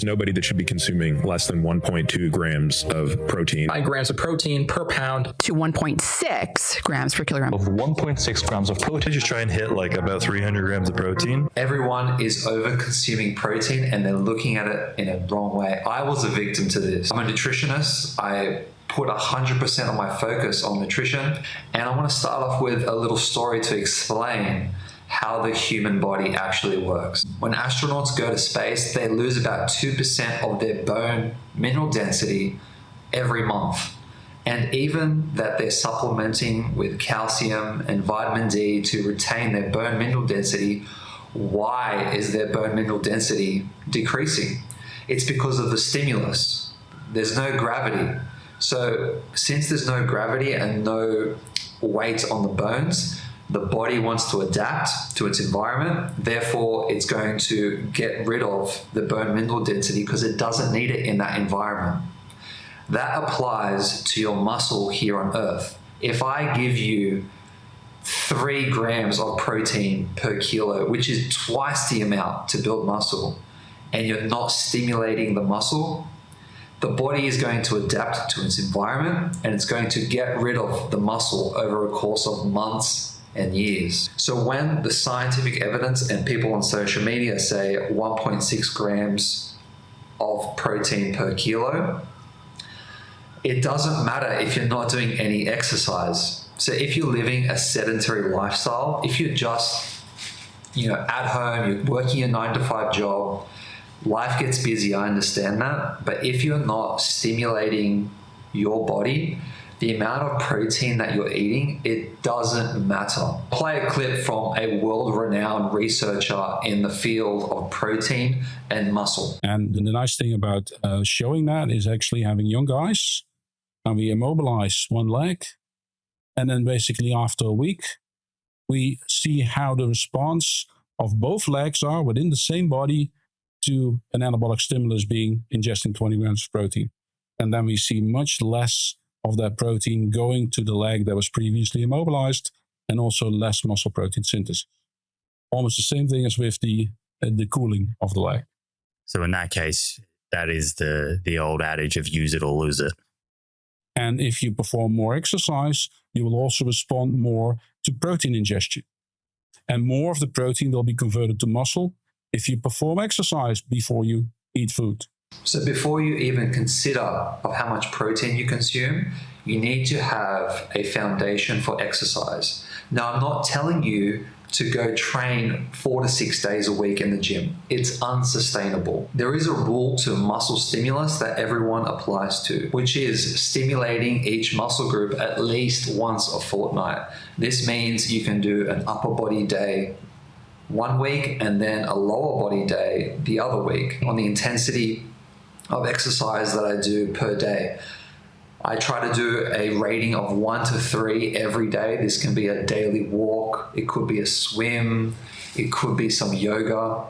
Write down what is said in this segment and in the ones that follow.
Nobody that should be consuming less than 1.2 grams of protein. 9 grams of protein per pound to 1.6 grams per kilogram. Of 1.6 grams of protein. Just try and hit like about 300 grams of protein. Everyone is over consuming protein and they're looking at it in a wrong way. I was a victim to this. I'm a nutritionist. I put 100% of my focus on nutrition. And I want to start off with a little story to explain how the human body actually works. When astronauts go to space, they lose about 2% of their bone mineral density every month. And even that they're supplementing with calcium and vitamin D to retain their bone mineral density, why is their bone mineral density decreasing? It's because of the stimulus. There's no gravity. So since there's no gravity and no weight on the bones, the body wants to adapt to its environment. Therefore, it's going to get rid of the bone mineral density because it doesn't need it in that environment. That applies to your muscle here on Earth. If I give you 3 grams of protein per kilo, which is twice the amount to build muscle, and you're not stimulating the muscle, the body is going to adapt to its environment and it's going to get rid of the muscle over a course of months and years. So when the scientific evidence and people on social media say 1.6 grams of protein per kilo, it doesn't matter if you're not doing any exercise. So if you're living a sedentary lifestyle, if you're just, at home, you're working a 9-to-5 job, life gets busy, I understand that. But if you're not stimulating your body, the amount of protein that you're eating, it doesn't matter. Play a clip from a world-renowned researcher in the field of protein and muscle. And the nice thing about showing that is actually having young guys, and we immobilize one leg, and then basically after a week, we see how the response of both legs are within the same body to an anabolic stimulus being ingesting 20 grams of protein. And then we see much less of that protein going to the leg that was previously immobilized, and also less muscle protein synthesis. Almost the same thing as with the cooling of the leg. So in that case, that is the old adage of use it or lose it. And if you perform more exercise, you will also respond more to protein ingestion. And more of the protein will be converted to muscle if you perform exercise before you eat food. So before you even consider of how much protein you consume, you need to have a foundation for exercise. Now, I'm not telling you to go train 4 to 6 days a week in the gym. It's unsustainable. There is a rule to muscle stimulus that everyone applies to, which is stimulating each muscle group at least once a fortnight. This means you can do an upper body day one week and then a lower body day the other week. On the intensity of exercise that I do per day, I try to do a rating of 1 to 3 every day. This can be a daily walk, it could be a swim, it could be some yoga,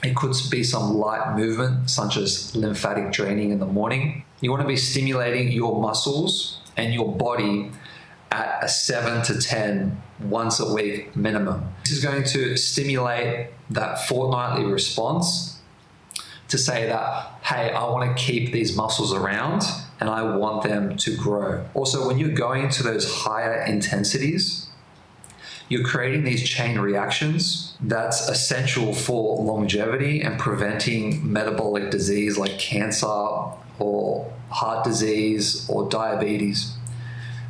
it could be some light movement such as lymphatic draining in the morning. You want to be stimulating your muscles and your body at a 7 to 10 once a week minimum. This is going to stimulate that fortnightly response to say that, hey, I want to keep these muscles around and I want them to grow. Also, when you're going to those higher intensities, you're creating these chain reactions that's essential for longevity and preventing metabolic disease like cancer or heart disease or diabetes.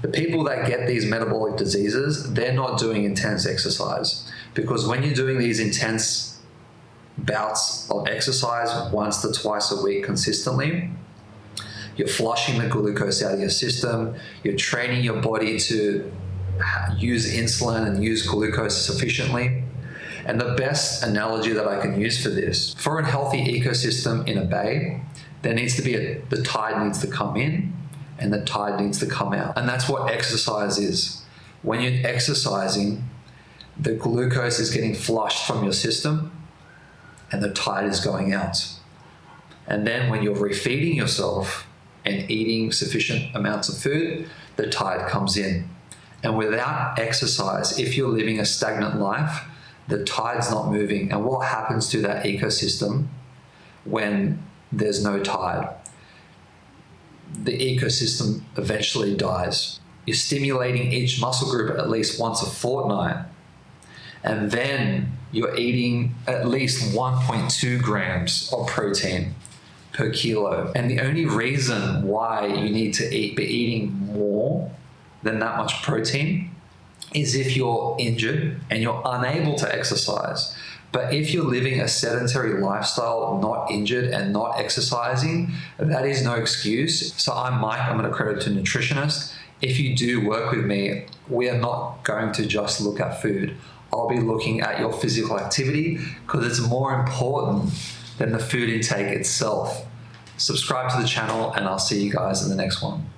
The people that get these metabolic diseases, they're not doing intense exercise, because when you're doing these intense bouts of exercise once to twice a week consistently, you're flushing the glucose out of your system, you're training your body to use insulin and use glucose sufficiently. And the best analogy that I can use for this, for a healthy ecosystem in a bay, there needs to be the tide needs to come in and the tide needs to come out. And that's what exercise is. When you're exercising, the glucose is getting flushed from your system and the tide is going out. And then when you're refeeding yourself and eating sufficient amounts of food, the tide comes in. And without exercise, if you're living a stagnant life, the tide's not moving. And what happens to that ecosystem when there's no tide. The ecosystem eventually dies. You're stimulating each muscle group at least once a fortnight. And then you're eating at least 1.2 grams of protein per kilo. And the only reason why you need to be eating more than that much protein is if you're injured and you're unable to exercise. But if you're living a sedentary lifestyle, not injured and not exercising, that is no excuse. So I'm Mike, I'm an accredited nutritionist. If you do work with me, we are not going to just look at food. I'll be looking at your physical activity because it's more important than the food intake itself. Subscribe to the channel and I'll see you guys in the next one.